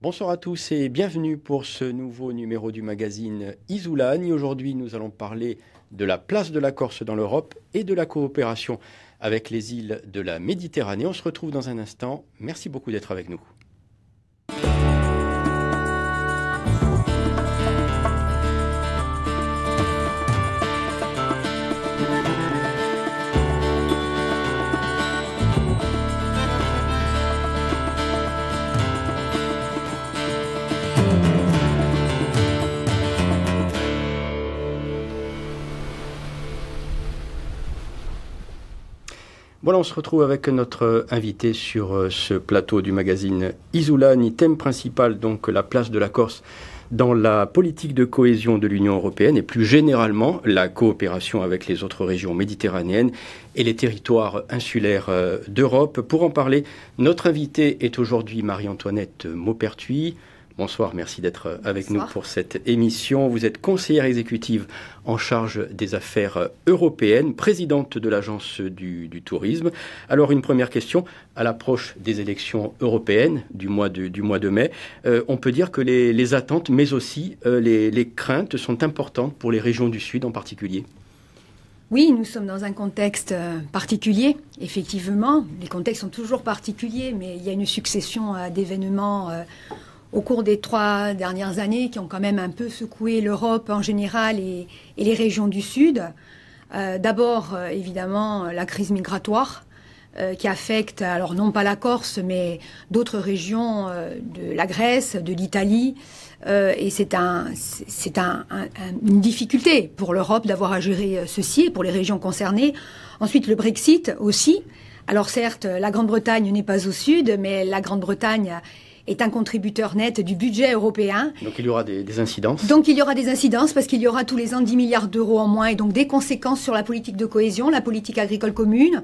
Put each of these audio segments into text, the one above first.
Bonsoir à tous et bienvenue pour ce nouveau numéro du magazine Isoulagne. Aujourd'hui, nous allons parler de la place de la Corse dans l'Europe et de la coopération avec les îles de la Méditerranée. On se retrouve dans un instant. Merci beaucoup d'être avec nous. Voilà, on se retrouve avec notre invité sur ce plateau du magazine Isoulagne. Thème principal, donc la place de la Corse dans la politique de cohésion de l'Union européenne et plus généralement la coopération avec les autres régions méditerranéennes et les territoires insulaires d'Europe. Pour en parler, notre invitée est aujourd'hui Marie-Antoinette Maupertuis. Bonsoir, merci d'être avec nous pour cette émission. Vous êtes conseillère exécutive en charge des affaires européennes, présidente de l'Agence du tourisme. Alors, une première question. À l'approche des élections européennes du mois de mai, on peut dire que les attentes, mais aussi les craintes sont importantes pour les régions du Sud en particulier. Oui, nous sommes dans un contexte particulier, effectivement. Les contextes sont toujours particuliers, mais il y a une succession d'événements au cours des 3 dernières années qui ont quand même un peu secoué l'Europe en général et les régions du Sud. D'abord, évidemment, la crise migratoire qui affecte, alors non pas la Corse, mais d'autres régions de la Grèce, de l'Italie. Et c'est une difficulté pour l'Europe d'avoir à gérer ceci et pour les régions concernées. Ensuite, le Brexit aussi. Alors certes, la Grande-Bretagne n'est pas au Sud, mais la Grande-Bretagne est un contributeur net du budget européen. Donc il y aura des incidences. Donc il y aura des incidences parce qu'il y aura tous les ans 10 milliards d'euros en moins et donc des conséquences sur la politique de cohésion, la politique agricole commune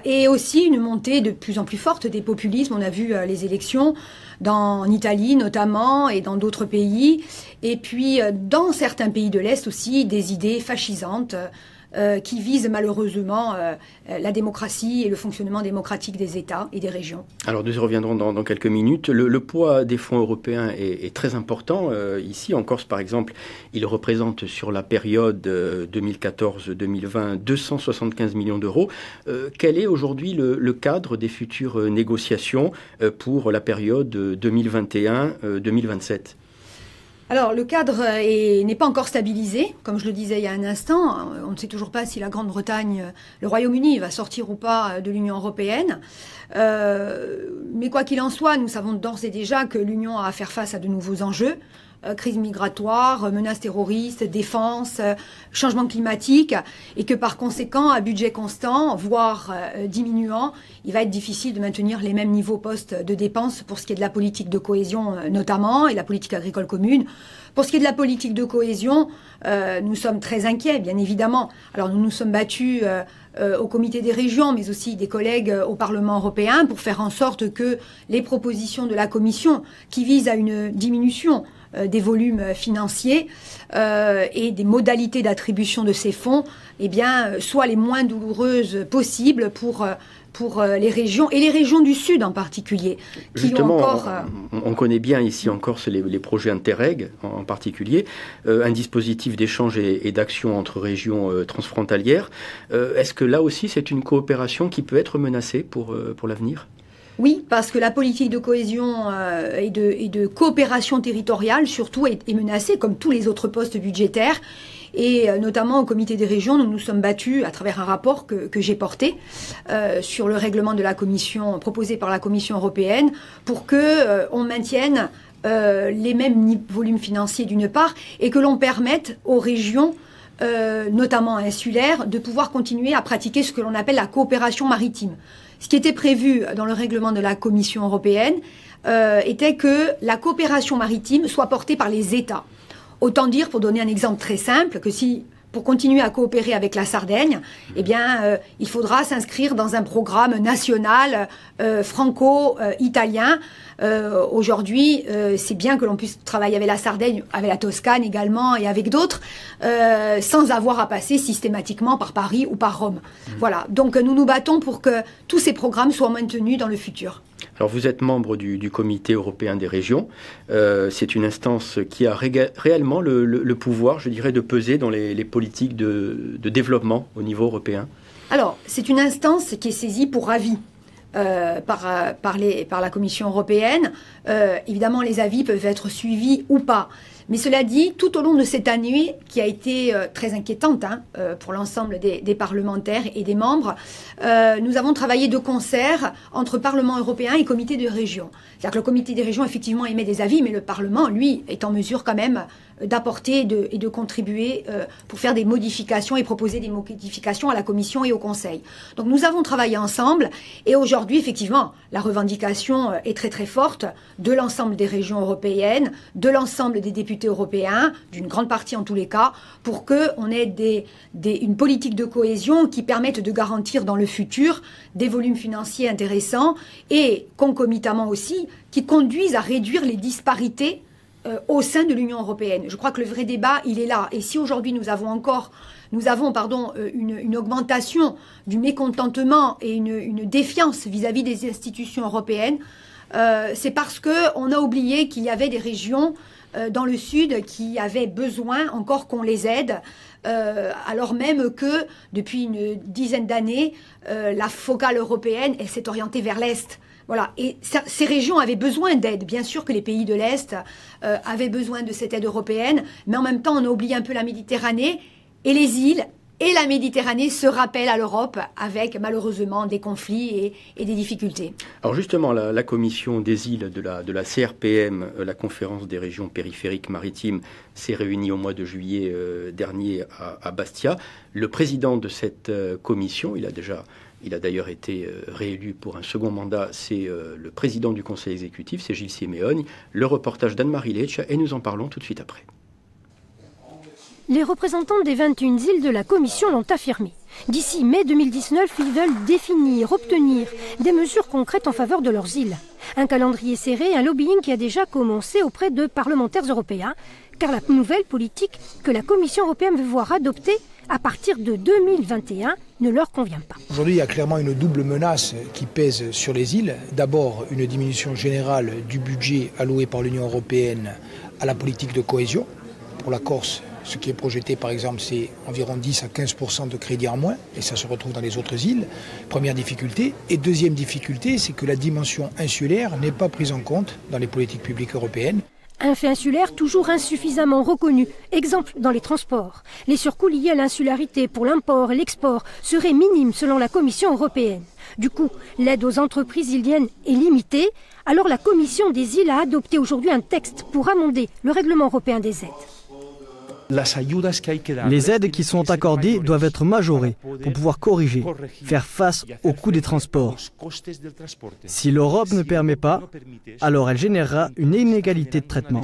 et aussi une montée de plus en plus forte des populismes. On a vu les élections en Italie notamment et dans d'autres pays. Et puis dans certains pays de l'Est aussi des idées fascisantes qui visent malheureusement la démocratie et le fonctionnement démocratique des États et des régions. Alors nous y reviendrons dans quelques minutes. Le poids des fonds européens est très important. Ici, en Corse, par exemple, il représente sur la période 2014-2020 275 millions d'euros. Quel est aujourd'hui le cadre des futures négociations pour la période 2021-2027 ? Alors, le cadre n'est pas encore stabilisé, comme je le disais il y a un instant. On ne sait toujours pas si la Grande-Bretagne, le Royaume-Uni, va sortir ou pas de l'Union européenne. Mais quoi qu'il en soit, nous savons d'ores et déjà que l'Union a à faire face à de nouveaux enjeux. Crise migratoire, menaces terroristes, défense, changement climatique, et que par conséquent, à budget constant, voire diminuant, il va être difficile de maintenir les mêmes niveaux postes de dépenses pour ce qui est de la politique de cohésion notamment, et la politique agricole commune. Pour ce qui est de la politique de cohésion, nous sommes très inquiets, bien évidemment. Alors nous nous sommes battus au comité des régions, mais aussi des collègues au Parlement européen, pour faire en sorte que les propositions de la Commission, qui visent à une diminution des volumes financiers et des modalités d'attribution de ces fonds, eh bien, soient les moins douloureuses possibles pour les régions, et les régions du Sud en particulier. Justement, on connaît bien ici en Corse les projets Interreg en particulier, un dispositif d'échange et d'action entre régions transfrontalières. Est-ce que là aussi c'est une coopération qui peut être menacée pour l'avenir ? Oui, parce que la politique de cohésion et de coopération territoriale, surtout, est menacée, comme tous les autres postes budgétaires. Et notamment au comité des régions, nous nous sommes battus à travers un rapport que j'ai porté sur le règlement de la Commission, proposé par la Commission européenne, pour que on maintienne les mêmes volumes financiers d'une part, et que l'on permette aux régions, notamment insulaires, de pouvoir continuer à pratiquer ce que l'on appelle la coopération maritime. Ce qui était prévu dans le règlement de la Commission européenne était que la coopération maritime soit portée par les États. Autant dire, pour donner un exemple très simple, que si, pour continuer à coopérer avec la Sardaigne, eh bien, il faudra s'inscrire dans un programme national franco-italien. Aujourd'hui, c'est bien que l'on puisse travailler avec la Sardaigne, avec la Toscane également et avec d'autres, sans avoir à passer systématiquement par Paris ou par Rome. Voilà. Donc nous nous battons pour que tous ces programmes soient maintenus dans le futur. Alors vous êtes membre du Comité européen des régions. C'est une instance qui a réellement le pouvoir, je dirais, de peser dans les politiques de développement au niveau européen. Alors, c'est une instance qui est saisie pour avis. Par la Commission européenne. Évidemment, les avis peuvent être suivis ou pas. Mais cela dit, tout au long de cette année, qui a été très inquiétante pour l'ensemble des parlementaires et des membres, nous avons travaillé de concert entre Parlement européen et Comité des régions. C'est-à-dire que le Comité des régions, effectivement, émet des avis, mais le Parlement, lui, est en mesure quand même d'apporter et de contribuer pour faire des modifications et proposer des modifications à la Commission et au Conseil. Donc nous avons travaillé ensemble et aujourd'hui, effectivement, la revendication est très très forte de l'ensemble des régions européennes, de l'ensemble des députés européens, d'une grande partie en tous les cas, pour qu'on ait une politique de cohésion qui permette de garantir dans le futur des volumes financiers intéressants et concomitamment aussi qui conduisent à réduire les disparités au sein de l'Union européenne. Je crois que le vrai débat, il est là. Et si aujourd'hui nous avons une augmentation du mécontentement et une défiance vis-à-vis des institutions européennes, c'est parce qu'on a oublié qu'il y avait des régions dans le Sud qui avaient besoin encore qu'on les aide, alors même que depuis une dizaine d'années, la focale européenne, elle s'est orientée vers l'Est. Voilà. Et ces régions avaient besoin d'aide. Bien sûr que les pays de l'Est avaient besoin de cette aide européenne, mais en même temps, on a oublié un peu la Méditerranée et les îles. Et la Méditerranée se rappelle à l'Europe avec malheureusement des conflits et des difficultés. Alors justement, la commission des îles de la CRPM, la conférence des régions périphériques maritimes, s'est réunie au mois de juillet dernier à Bastia. Le président de cette commission, il a d'ailleurs été réélu pour un second mandat, c'est le président du conseil exécutif, c'est Gilles Simeoni. Le reportage d'Anne-Marie Lecce et nous en parlons tout de suite après. Les représentants des 21 îles de la Commission l'ont affirmé. D'ici mai 2019, ils veulent obtenir des mesures concrètes en faveur de leurs îles. Un calendrier serré, un lobbying qui a déjà commencé auprès de parlementaires européens, car la nouvelle politique que la Commission européenne veut voir adoptée à partir de 2021 ne leur convient pas. Aujourd'hui, il y a clairement une double menace qui pèse sur les îles. D'abord, une diminution générale du budget alloué par l'Union européenne à la politique de cohésion. Pour la Corse, ce qui est projeté, par exemple, c'est environ 10 à 15% de crédit en moins, et ça se retrouve dans les autres îles. Première difficulté. Et deuxième difficulté, c'est que la dimension insulaire n'est pas prise en compte dans les politiques publiques européennes. Un fait insulaire toujours insuffisamment reconnu. Exemple dans les transports. Les surcoûts liés à l'insularité pour l'import et l'export seraient minimes selon la Commission européenne. Du coup, l'aide aux entreprises îliennes est limitée. Alors la Commission des îles a adopté aujourd'hui un texte pour amender le règlement européen des aides. Les aides qui sont accordées doivent être majorées pour pouvoir corriger, faire face aux coûts des transports. Si l'Europe ne permet pas, alors elle générera une inégalité de traitement.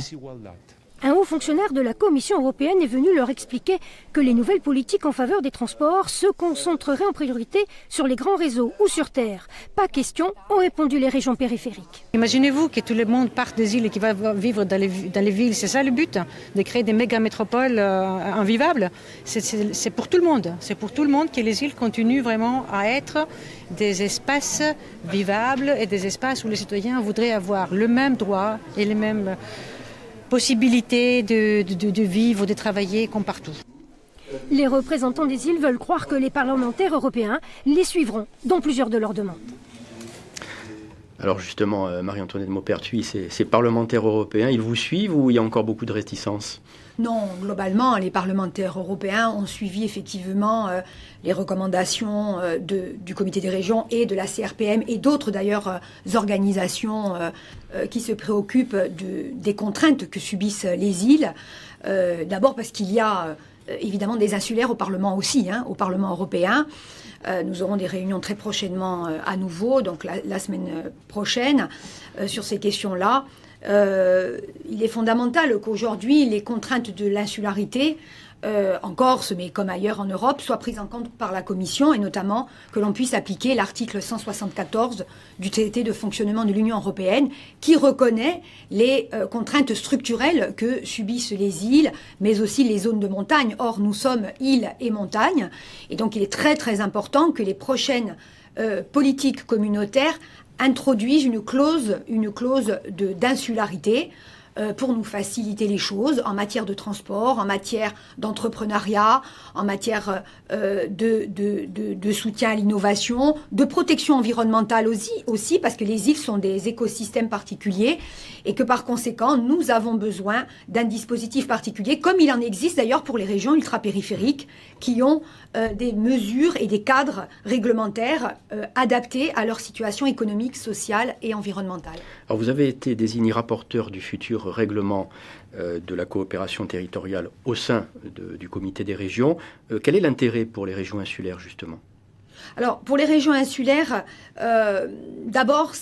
Un haut fonctionnaire de la Commission européenne est venu leur expliquer que les nouvelles politiques en faveur des transports se concentreraient en priorité sur les grands réseaux ou sur terre. Pas question, ont répondu les régions périphériques. Imaginez-vous que tout le monde parte des îles et qu'il va vivre dans les villes. C'est ça le but, de créer des méga-métropoles invivables. C'est pour tout le monde. C'est pour tout le monde que les îles continuent vraiment à être des espaces vivables et des espaces où les citoyens voudraient avoir le même droit et les mêmes possibilité de vivre, de travailler comme partout. Les représentants des îles veulent croire que les parlementaires européens les suivront dans plusieurs de leurs demandes. Alors justement, Marie-Antoinette Maupertuis, ces parlementaires européens, ils vous suivent ou il y a encore beaucoup de réticences ? Non, globalement, les parlementaires européens ont suivi effectivement les recommandations du Comité des régions et de la CRPM et d'autres d'ailleurs organisations qui se préoccupent des contraintes que subissent les îles. D'abord parce qu'il y a évidemment des insulaires au Parlement aussi, au Parlement européen. Nous aurons des réunions très prochainement à nouveau, donc la semaine prochaine, sur ces questions-là. Il est fondamental qu'aujourd'hui, les contraintes de l'insularité, en Corse, mais comme ailleurs en Europe, soient prises en compte par la Commission et notamment que l'on puisse appliquer l'article 174 du traité de fonctionnement de l'Union européenne qui reconnaît les contraintes structurelles que subissent les îles, mais aussi les zones de montagne. Or, nous sommes îles et montagnes et donc il est très très important que les prochaines politiques communautaires introduisent une clause d'insularité pour nous faciliter les choses en matière de transport, en matière d'entrepreneuriat, en matière de soutien à l'innovation, de protection environnementale aussi, parce que les îles sont des écosystèmes particuliers et que par conséquent, nous avons besoin d'un dispositif particulier, comme il en existe d'ailleurs pour les régions ultrapériphériques qui ont des mesures et des cadres réglementaires adaptés à leur situation économique, sociale et environnementale. Alors vous avez été désigné rapporteur du futur règlement de la coopération territoriale au sein du comité des régions. Quel est l'intérêt pour les régions insulaires, justement ? Alors, pour les régions insulaires, d'abord,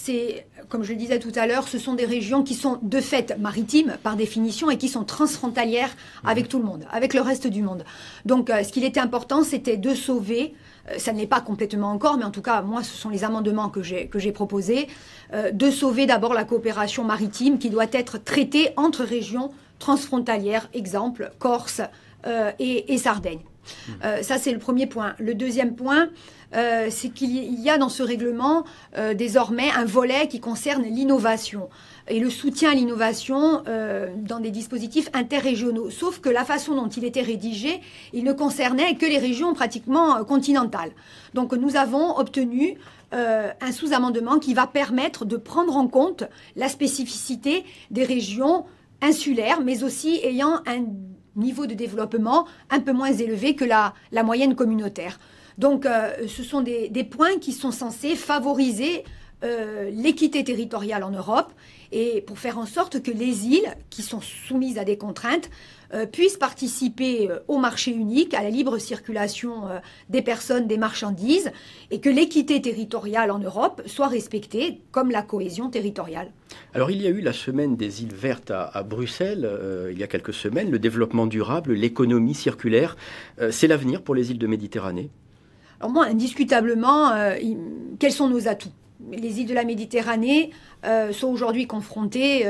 comme je le disais tout à l'heure, ce sont des régions qui sont de fait maritimes, par définition, et qui sont transfrontalières avec tout le monde, avec le reste du monde. Donc, ce qu'il était important, c'était de sauver, ça ne l'est pas complètement encore, mais en tout cas, moi, ce sont les amendements que j'ai proposés, de sauver d'abord la coopération maritime qui doit être traitée entre régions transfrontalières, exemple, Corse et Sardaigne. Ça, c'est le premier point. Le deuxième point, c'est qu'il y a dans ce règlement désormais un volet qui concerne l'innovation et le soutien à l'innovation dans des dispositifs interrégionaux. Sauf que la façon dont il était rédigé, il ne concernait que les régions pratiquement continentales. Donc nous avons obtenu un sous-amendement qui va permettre de prendre en compte la spécificité des régions insulaires, mais aussi ayant un niveau de développement un peu moins élevé que la moyenne communautaire. Donc, ce sont des points qui sont censés favoriser l'équité territoriale en Europe et pour faire en sorte que les îles qui sont soumises à des contraintes puissent participer au marché unique, à la libre circulation des personnes, des marchandises, et que l'équité territoriale en Europe soit respectée comme la cohésion territoriale. Alors il y a eu la semaine des îles vertes à Bruxelles, il y a quelques semaines, le développement durable, l'économie circulaire, c'est l'avenir pour les îles de Méditerranée ? Alors moi, indiscutablement, quels sont nos atouts ? Les îles de la Méditerranée sont aujourd'hui confrontées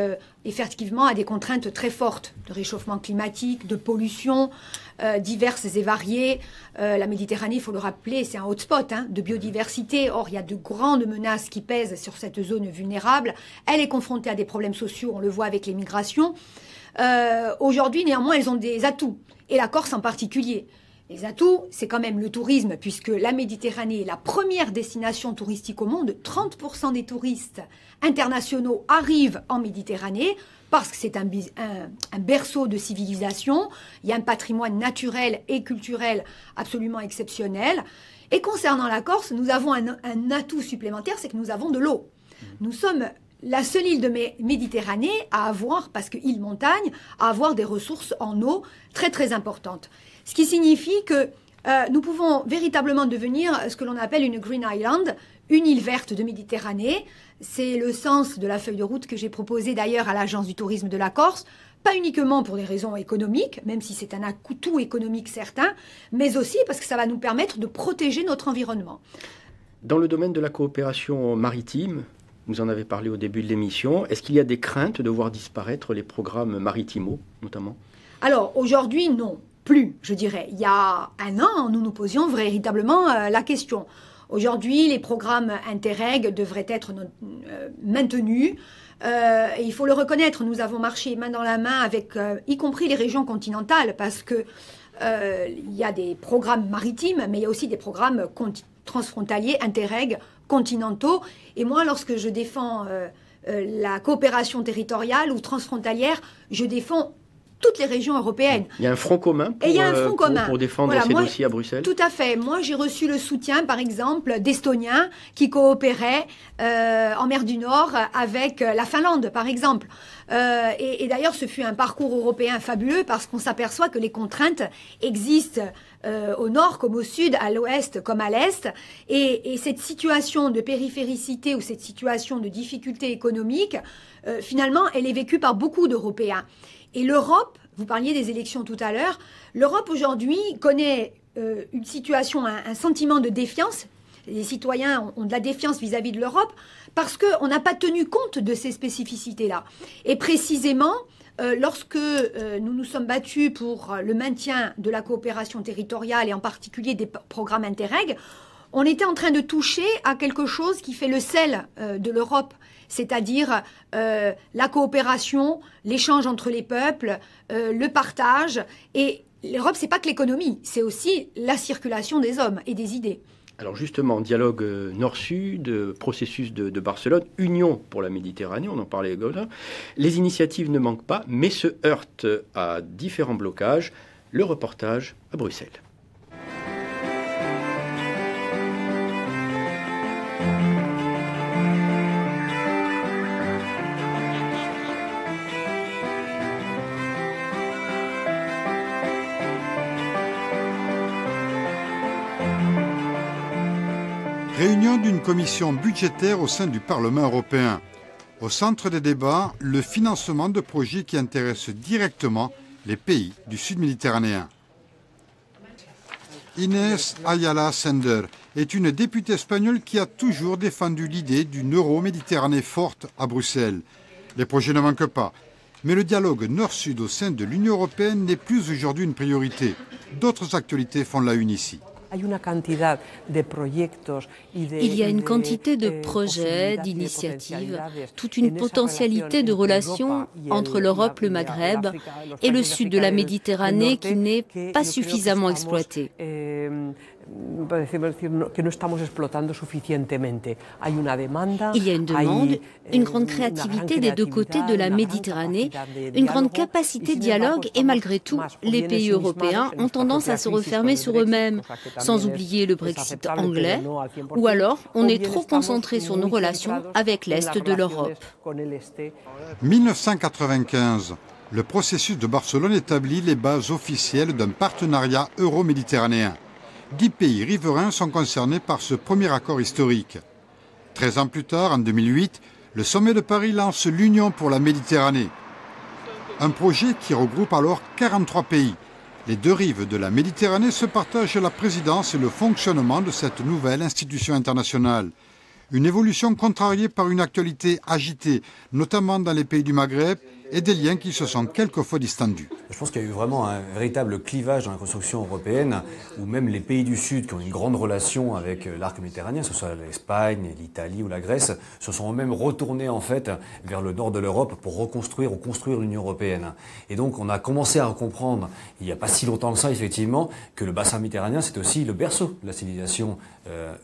effectivement à des contraintes très fortes de réchauffement climatique, de pollution diverses et variées. La Méditerranée, il faut le rappeler, c'est un hotspot de biodiversité. Or, il y a de grandes menaces qui pèsent sur cette zone vulnérable. Elle est confrontée à des problèmes sociaux, on le voit avec les migrations. Aujourd'hui, néanmoins, elles ont des atouts, et la Corse en particulier. Les atouts, c'est quand même le tourisme, puisque la Méditerranée est la première destination touristique au monde. 30% des touristes internationaux arrivent en Méditerranée parce que c'est un berceau de civilisation. Il y a un patrimoine naturel et culturel absolument exceptionnel. Et concernant la Corse, nous avons un atout supplémentaire, c'est que nous avons de l'eau. Nous sommes la seule île de Méditerranée à avoir, parce que île montagne, à avoir des ressources en eau très très importantes. Ce qui signifie que nous pouvons véritablement devenir ce que l'on appelle une Green Island, une île verte de Méditerranée. C'est le sens de la feuille de route que j'ai proposée d'ailleurs à l'Agence du tourisme de la Corse, pas uniquement pour des raisons économiques, même si c'est un coût économique certain, mais aussi parce que ça va nous permettre de protéger notre environnement. Dans le domaine de la coopération maritime, vous en avez parlé au début de l'émission, est-ce qu'il y a des craintes de voir disparaître les programmes maritimaux, notamment ? Alors, aujourd'hui, non. Plus, je dirais. Il y a un an, nous nous posions véritablement la question. Aujourd'hui, les programmes Interreg devraient être maintenus. Et il faut le reconnaître, nous avons marché main dans la main avec, y compris les régions continentales, parce que il y a des programmes maritimes, mais il y a aussi des programmes transfrontaliers, Interreg, continentaux. Et moi, lorsque je défends la coopération territoriale ou transfrontalière, je défends toutes les régions européennes. Il y a un front commun pour défendre ces dossiers à Bruxelles ? Tout à fait. Moi, j'ai reçu le soutien, par exemple, d'Estoniens qui coopéraient en mer du Nord avec la Finlande, par exemple. Et d'ailleurs, ce fut un parcours européen fabuleux parce qu'on s'aperçoit que les contraintes existent au nord comme au sud, à l'ouest comme à l'est. Et cette situation de périphéricité ou cette situation de difficulté économique, finalement, elle est vécue par beaucoup d'Européens. Et l'Europe, vous parliez des élections tout à l'heure, l'Europe aujourd'hui connaît une situation, un sentiment de défiance. Les citoyens ont de la défiance vis-à-vis de l'Europe parce qu'on n'a pas tenu compte de ces spécificités-là. Et précisément, lorsque nous nous sommes battus pour le maintien de la coopération territoriale et en particulier des programmes Interreg, on était en train de toucher à quelque chose qui fait le sel de l'Europe, c'est-à-dire la coopération, l'échange entre les peuples, le partage. Et l'Europe, c'est pas que l'économie, c'est aussi la circulation des hommes et des idées. Alors justement, dialogue nord-sud, processus de Barcelone, union pour la Méditerranée, on en parlait. Les initiatives ne manquent pas, mais se heurtent à différents blocages. Le reportage à Bruxelles. Réunion d'une commission budgétaire au sein du Parlement européen. Au centre des débats, le financement de projets qui intéressent directement les pays du sud méditerranéen. Inés Ayala Sender est une députée espagnole qui a toujours défendu l'idée d'une Euro-Méditerranée forte à Bruxelles. Les projets ne manquent pas, mais le dialogue nord-sud au sein de l'Union européenne n'est plus aujourd'hui une priorité. D'autres actualités font la une ici. Il y a une quantité de projets, d'initiatives, toute une potentialité de relations entre l'Europe, le Maghreb et le sud de la Méditerranée qui n'est pas suffisamment exploitée. Il y a une demande, une grande créativité des deux côtés de la Méditerranée, une grande capacité de dialogue et malgré tout, les pays européens ont tendance à se refermer sur eux-mêmes, sans oublier le Brexit anglais, ou alors on est trop concentré sur nos relations avec l'Est de l'Europe. 1995, le processus de Barcelone établit les bases officielles d'un partenariat euro-méditerranéen. 10 pays riverains sont concernés par ce premier accord historique. 13 ans plus tard, en 2008, le sommet de Paris lance l'Union pour la Méditerranée. Un projet qui regroupe alors 43 pays. Les deux rives de la Méditerranée se partagent la présidence et le fonctionnement de cette nouvelle institution internationale. Une évolution contrariée par une actualité agitée, notamment dans les pays du Maghreb, et des liens qui se sont quelquefois distendus. Je pense qu'il y a eu vraiment un véritable clivage dans la construction européenne, où même les pays du Sud, qui ont une grande relation avec l'arc méditerranéen, que ce soit l'Espagne, l'Italie ou la Grèce, se sont eux-mêmes retournés en fait vers le nord de l'Europe pour reconstruire ou construire l'Union européenne. Et donc on a commencé à comprendre, il n'y a pas si longtemps que ça effectivement, que le bassin méditerranéen c'est aussi le berceau de la civilisation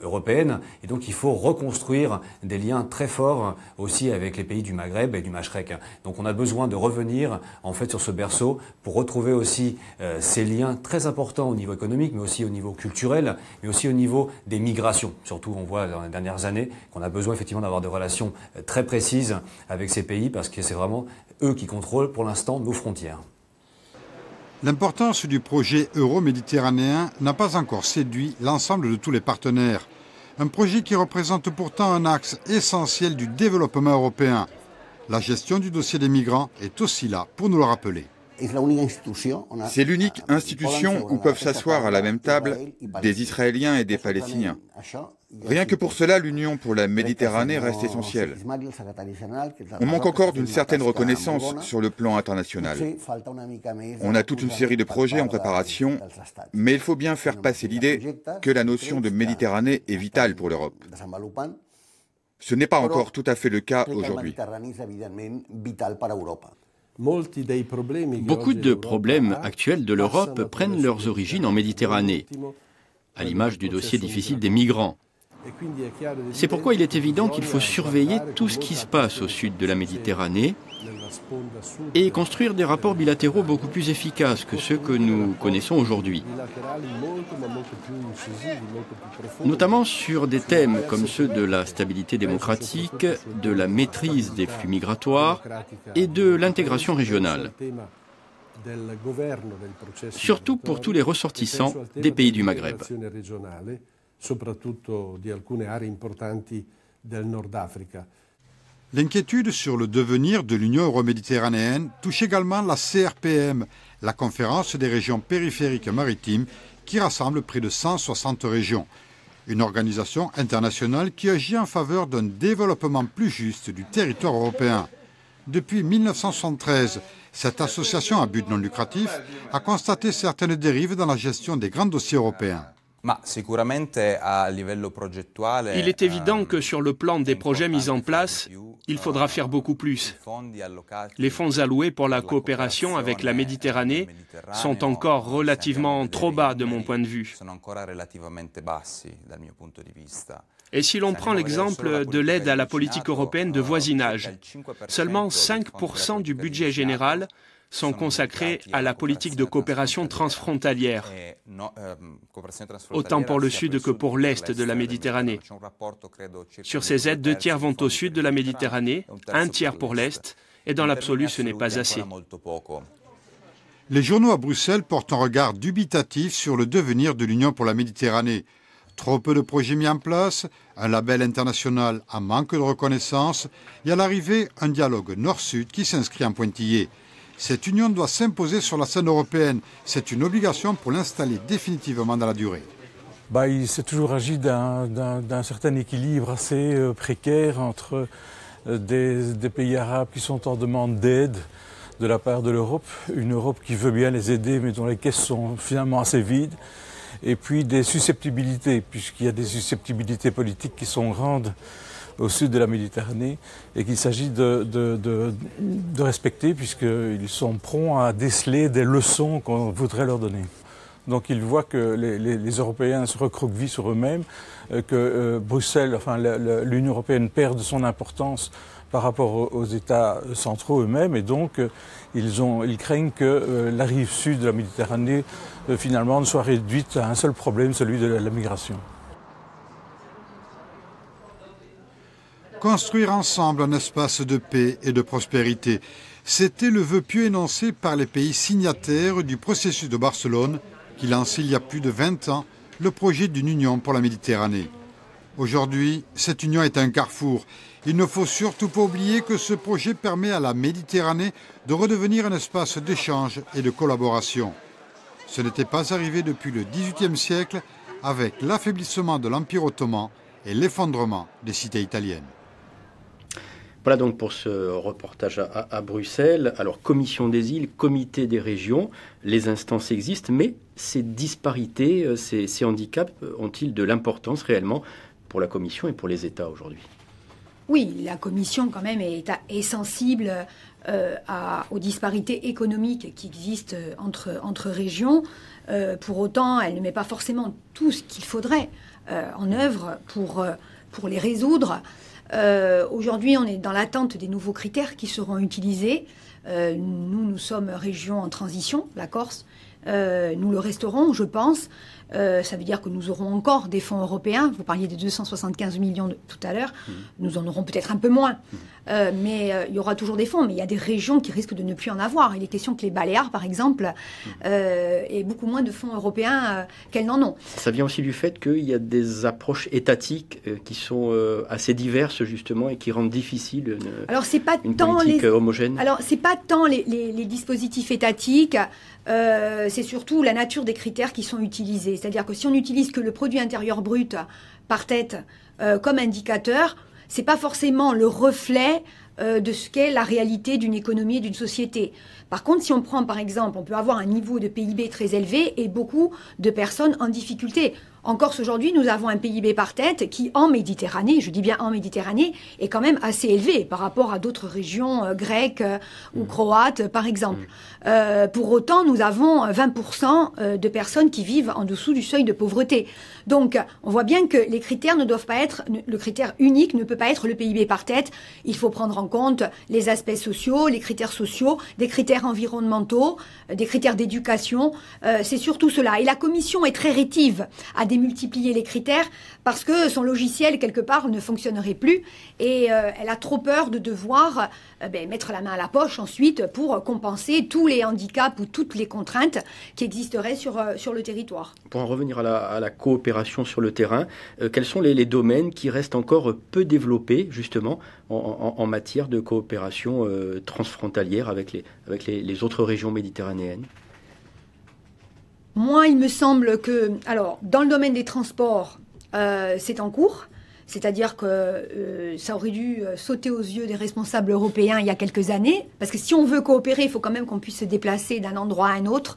européenne. Et donc il faut reconstruire des liens très forts aussi avec les pays du Maghreb et du Machrek. Donc on a besoin de revenir en fait sur ce berceau pour retrouver aussi ces liens très importants au niveau économique, mais aussi au niveau culturel, mais aussi au niveau des migrations. Surtout, on voit dans les dernières années qu'on a besoin effectivement d'avoir des relations très précises avec ces pays parce que c'est vraiment eux qui contrôlent pour l'instant nos frontières. L'importance du projet euro-méditerranéen n'a pas encore séduit l'ensemble de tous les partenaires. Un projet qui représente pourtant un axe essentiel du développement européen. La gestion du dossier des migrants est aussi là pour nous le rappeler. C'est l'unique institution où peuvent s'asseoir à la même table des Israéliens et des Palestiniens. Rien que pour cela, l'Union pour la Méditerranée reste essentielle. On manque encore d'une certaine reconnaissance sur le plan international. On a toute une série de projets en préparation, mais il faut bien faire passer l'idée que la notion de Méditerranée est vitale pour l'Europe. Ce n'est pas encore tout à fait le cas aujourd'hui. Beaucoup de problèmes actuels de l'Europe prennent leurs origines en Méditerranée, à l'image du dossier difficile des migrants. C'est pourquoi il est évident qu'il faut surveiller tout ce qui se passe au sud de la Méditerranée et construire des rapports bilatéraux beaucoup plus efficaces que ceux que nous connaissons aujourd'hui. Notamment sur des thèmes comme ceux de la stabilité démocratique, de la maîtrise des flux migratoires et de l'intégration régionale. Surtout pour tous les ressortissants des pays du Maghreb. L'inquiétude sur le devenir de l'Union euro-méditerranéenne touche également la CRPM, la conférence des régions périphériques maritimes qui rassemble près de 160 régions. Une organisation internationale qui agit en faveur d'un développement plus juste du territoire européen. Depuis 1973, cette association à but non lucratif a constaté certaines dérives dans la gestion des grands dossiers européens. Il est évident que sur le plan des projets mis en place, il faudra faire beaucoup plus. Les fonds alloués pour la coopération avec la Méditerranée sont encore relativement trop bas de mon point de vue. Et si l'on prend l'exemple de l'aide à la politique européenne de voisinage, seulement 5% du budget général sont consacrés à la politique de coopération transfrontalière, autant pour le sud que pour l'est de la Méditerranée. Sur ces aides, 2 tiers vont au sud de la Méditerranée, 1 tiers pour l'est, et dans l'absolu, ce n'est pas assez. Les journaux à Bruxelles portent un regard dubitatif sur le devenir de l'Union pour la Méditerranée. Trop peu de projets mis en place, un label international en manque de reconnaissance et à l'arrivée, un dialogue nord-sud qui s'inscrit en pointillé. Cette union doit s'imposer sur la scène européenne. C'est une obligation pour l'installer définitivement dans la durée. Il s'est toujours agi d'un certain équilibre assez précaire entre des pays arabes qui sont en demande d'aide de la part de l'Europe, une Europe qui veut bien les aider mais dont les caisses sont finalement assez vides, et puis des susceptibilités, puisqu'il y a des susceptibilités politiques qui sont grandes au sud de la Méditerranée et qu'il s'agit de respecter puisqu'ils sont prompts à déceler des leçons qu'on voudrait leur donner. Donc ils voient que les Européens se recroquevillent sur eux-mêmes, que Bruxelles, l'Union européenne perd de son importance par rapport aux États centraux eux-mêmes et donc ils craignent que la rive sud de la Méditerranée finalement ne soit réduite à un seul problème, celui de la migration. Construire ensemble un espace de paix et de prospérité, c'était le vœu pieux énoncé par les pays signataires du processus de Barcelone qui lançait il y a plus de 20 ans le projet d'une union pour la Méditerranée. Aujourd'hui, cette union est un carrefour. Il ne faut surtout pas oublier que ce projet permet à la Méditerranée de redevenir un espace d'échange et de collaboration. Ce n'était pas arrivé depuis le XVIIIe siècle avec l'affaiblissement de l'Empire ottoman et l'effondrement des cités italiennes. Voilà donc pour ce reportage à Bruxelles. Alors, Commission des îles, Comité des régions, les instances existent, mais ces disparités, ces handicaps ont-ils de l'importance réellement pour la Commission et pour les États aujourd'hui ? Oui, la Commission quand même est sensible aux disparités économiques qui existent entre régions. Pour autant, elle ne met pas forcément tout ce qu'il faudrait en œuvre pour les résoudre. Aujourd'hui, on est dans l'attente des nouveaux critères qui seront utilisés. Nous sommes région en transition, la Corse. Nous le resterons, je pense. Ça veut dire que nous aurons encore des fonds européens. Vous parliez des 275 millions tout à l'heure. Nous en aurons peut-être un peu moins. Mais il y aura toujours des fonds. Mais il y a des régions qui risquent de ne plus en avoir. Il est question que les Baléares, par exemple, aient beaucoup moins de fonds européens qu'elles n'en ont. Ça vient aussi du fait qu'il y a des approches étatiques qui sont assez diverses, justement, et qui rendent difficile une politique homogène. Alors, ce n'est pas tant les dispositifs étatiques. C'est surtout la nature des critères qui sont utilisés. C'est-à-dire que si on n'utilise que le produit intérieur brut par tête comme indicateur, ce n'est pas forcément le reflet de ce qu'est la réalité d'une économie et d'une société. Par contre, si on prend par exemple, on peut avoir un niveau de PIB très élevé et beaucoup de personnes en difficulté. En Corse aujourd'hui, nous avons un PIB par tête qui, en Méditerranée, je dis bien en Méditerranée, est quand même assez élevé par rapport à d'autres régions grecques ou croates, par exemple. Pour autant, nous avons 20% de personnes qui vivent en dessous du seuil de pauvreté. Donc, on voit bien que les critères ne doivent pas être, le critère unique ne peut pas être le PIB par tête. Il faut prendre en compte les aspects sociaux, les critères sociaux, des critères environnementaux, des critères d'éducation. C'est surtout cela. Et la Commission est très rétive à démultiplier les critères parce que son logiciel, quelque part, ne fonctionnerait plus et elle a trop peur de devoir mettre la main à la poche ensuite pour compenser tous les handicaps ou toutes les contraintes qui existeraient sur le territoire. Pour en revenir à la coopération sur le terrain, quels sont les domaines qui restent encore peu développés, justement, en matière de coopération transfrontalière avec les autres régions méditerranéennes ? Moi, il me semble que, alors, dans le domaine des transports, c'est en cours. C'est-à-dire que ça aurait dû sauter aux yeux des responsables européens il y a quelques années. Parce que si on veut coopérer, il faut quand même qu'on puisse se déplacer d'un endroit à un autre.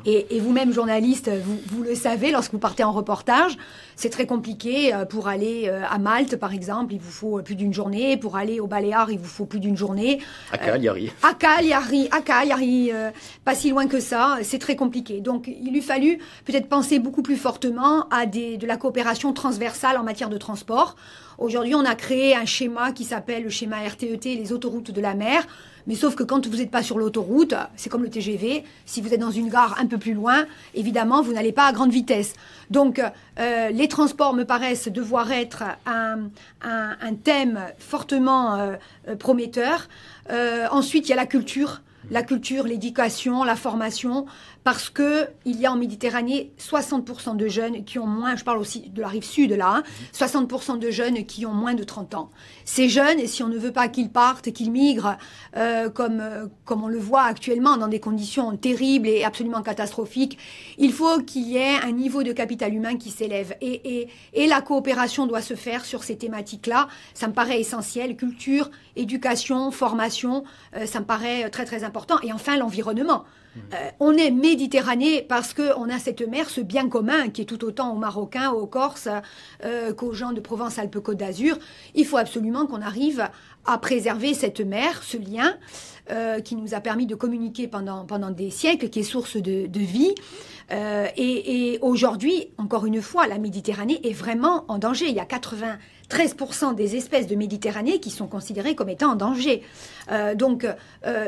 Et vous-même, journaliste, vous le savez, lorsque vous partez en reportage, c'est très compliqué. Pour aller à Malte, par exemple, il vous faut plus d'une journée. Pour aller aux Baléares, il vous faut plus d'une journée. À Cagliari, pas si loin que ça. C'est très compliqué. Donc, il eût fallu peut-être penser beaucoup plus fortement à de la coopération transversale en matière de transport. Aujourd'hui, on a créé un schéma qui s'appelle le schéma RTET, les autoroutes de la mer. Mais sauf que quand vous n'êtes pas sur l'autoroute, c'est comme le TGV, si vous êtes dans une gare un peu plus loin, évidemment, vous n'allez pas à grande vitesse. Donc, les transports me paraissent devoir être un thème fortement prometteur. Ensuite, il y a la culture, l'éducation, la formation, parce que il y a en Méditerranée 60% de jeunes qui ont moins, je parle aussi de la rive sud là, 60% de jeunes qui ont moins de 30 ans. Ces jeunes, et si on ne veut pas qu'ils partent, qu'ils migrent, comme on le voit actuellement dans des conditions terribles et absolument catastrophiques, il faut qu'il y ait un niveau de capital humain qui s'élève. Et la coopération doit se faire sur ces thématiques-là. Ça me paraît essentiel. Culture, éducation, formation, ça me paraît très très important. Et enfin, l'environnement. On est Méditerranée parce qu'on a cette mer, ce bien commun qui est tout autant aux Marocains, aux Corses, qu'aux gens de Provence-Alpes-Côte d'Azur. Il faut absolument qu'on arrive à préserver cette mer, ce lien qui nous a permis de communiquer pendant des siècles, qui est source de vie. Et aujourd'hui, encore une fois, la Méditerranée est vraiment en danger. Il y a 93% des espèces de Méditerranée qui sont considérées comme étant en danger. Donc,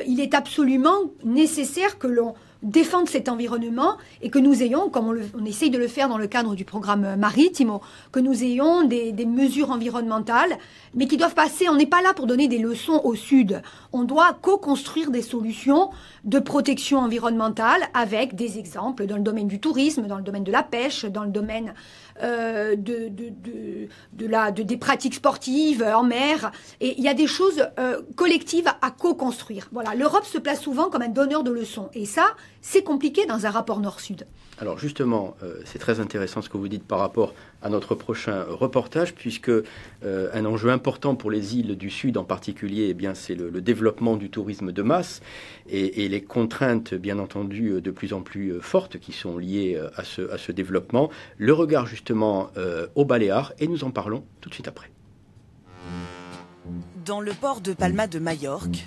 il est absolument nécessaire que l'on défendre cet environnement et que nous ayons, comme on essaye de le faire dans le cadre du programme Maritimo, que nous ayons des mesures environnementales, mais qui doivent passer. On n'est pas là pour donner des leçons au Sud. On doit co-construire des solutions de protection environnementale avec des exemples dans le domaine du tourisme, dans le domaine de la pêche, dans le domaine des pratiques sportives en mer. Et il y a des choses collectives à co-construire. Voilà, l'Europe se place souvent comme un donneur de leçons. Et ça, c'est compliqué dans un rapport Nord-Sud. Alors justement, c'est très intéressant ce que vous dites par rapport à notre prochain reportage, puisque un enjeu important pour les îles du Sud en particulier, eh bien, c'est le développement du tourisme de masse et les contraintes, bien entendu, de plus en plus fortes qui sont liées à ce développement. Le regard justement aux Baléares, et nous en parlons tout de suite après. Dans le port de Palma de Majorque,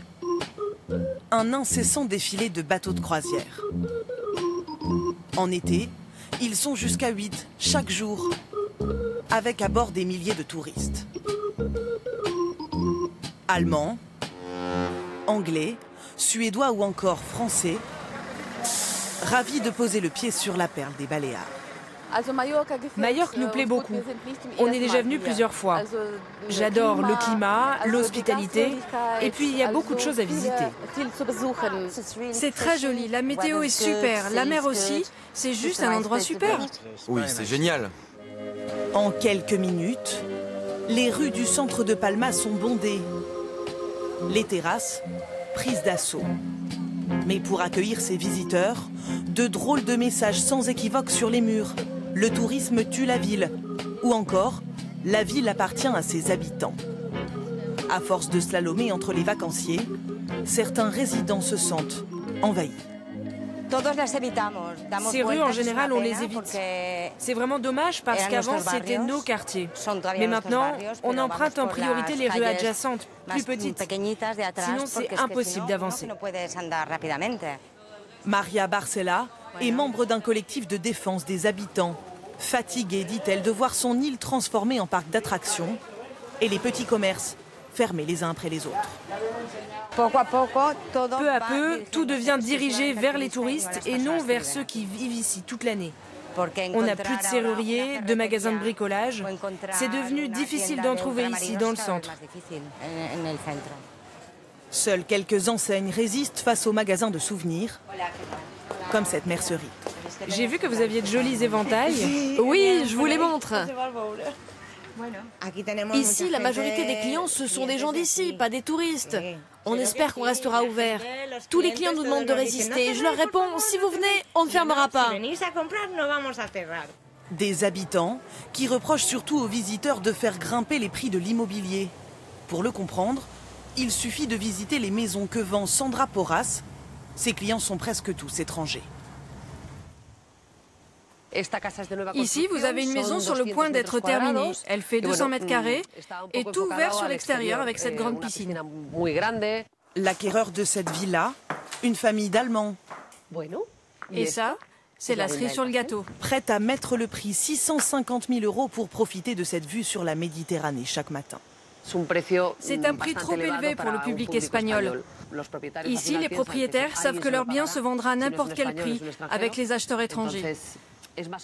un incessant défilé de bateaux de croisière. En été, ils sont jusqu'à 8 chaque jour, avec à bord des milliers de touristes. Allemands, anglais, suédois ou encore français, ravis de poser le pied sur la perle des Baléares. Majorque nous plaît beaucoup. On est déjà venu plusieurs fois. J'adore le climat, l'hospitalité, et puis il y a beaucoup de choses à visiter. C'est très joli, la météo est super, la mer aussi, c'est juste un endroit super. Oui, c'est génial. En quelques minutes, les rues du centre de Palma sont bondées. Les terrasses prises d'assaut. Mais pour accueillir ces visiteurs, de drôles de messages sans équivoque sur les murs. Le tourisme tue la ville. Ou encore, la ville appartient à ses habitants. À force de slalomer entre les vacanciers, certains résidents se sentent envahis. Ces rues, en général, on les évite. C'est vraiment dommage parce qu'avant, c'était nos quartiers. Mais maintenant, on emprunte en priorité les rues adjacentes, plus petites. Sinon, c'est impossible d'avancer. Maria Barcela est membre d'un collectif de défense des habitants. Fatiguée, dit-elle, de voir son île transformée en parc d'attractions et les petits commerces fermés les uns après les autres. Peu à peu, tout devient dirigé vers les touristes et non vers ceux qui vivent ici toute l'année. On n'a plus de serruriers, de magasins de bricolage. C'est devenu difficile d'en trouver ici, dans le centre. Seules quelques enseignes résistent face aux magasins de souvenirs, comme cette mercerie. J'ai vu que vous aviez de jolis éventails. Oui, je vous les montre. Ici, la majorité des clients, ce sont des gens d'ici, pas des touristes. On espère qu'on restera ouvert. Tous les clients nous demandent de résister. Je leur réponds, si vous venez, on ne fermera pas. Des habitants qui reprochent surtout aux visiteurs de faire grimper les prix de l'immobilier. Pour le comprendre, il suffit de visiter les maisons que vend Sandra Porras. Ses clients sont presque tous étrangers. Ici, vous avez une maison sur le point d'être terminée. Elle fait 200 mètres carrés et tout ouvert sur l'extérieur avec cette grande piscine. L'acquéreur de cette villa, une famille d'Allemands. Et ça, c'est la cerise sur le gâteau. Prête à mettre le prix 650 000 € pour profiter de cette vue sur la Méditerranée chaque matin. C'est un prix trop élevé pour le public espagnol. Ici, les propriétaires savent que leur bien se vendra à n'importe quel prix avec les acheteurs étrangers.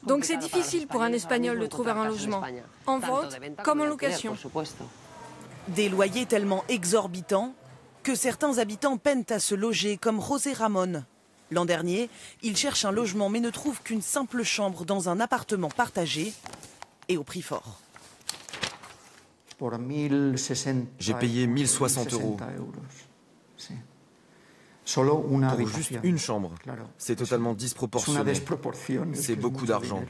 Donc c'est difficile pour un Espagnol de trouver un logement, en vente comme en location. Des loyers tellement exorbitants que certains habitants peinent à se loger, comme José Ramon. L'an dernier, il cherche un logement mais ne trouve qu'une simple chambre dans un appartement partagé et au prix fort. J'ai payé 1060 €. Pour juste une chambre. C'est totalement disproportionné. C'est beaucoup d'argent.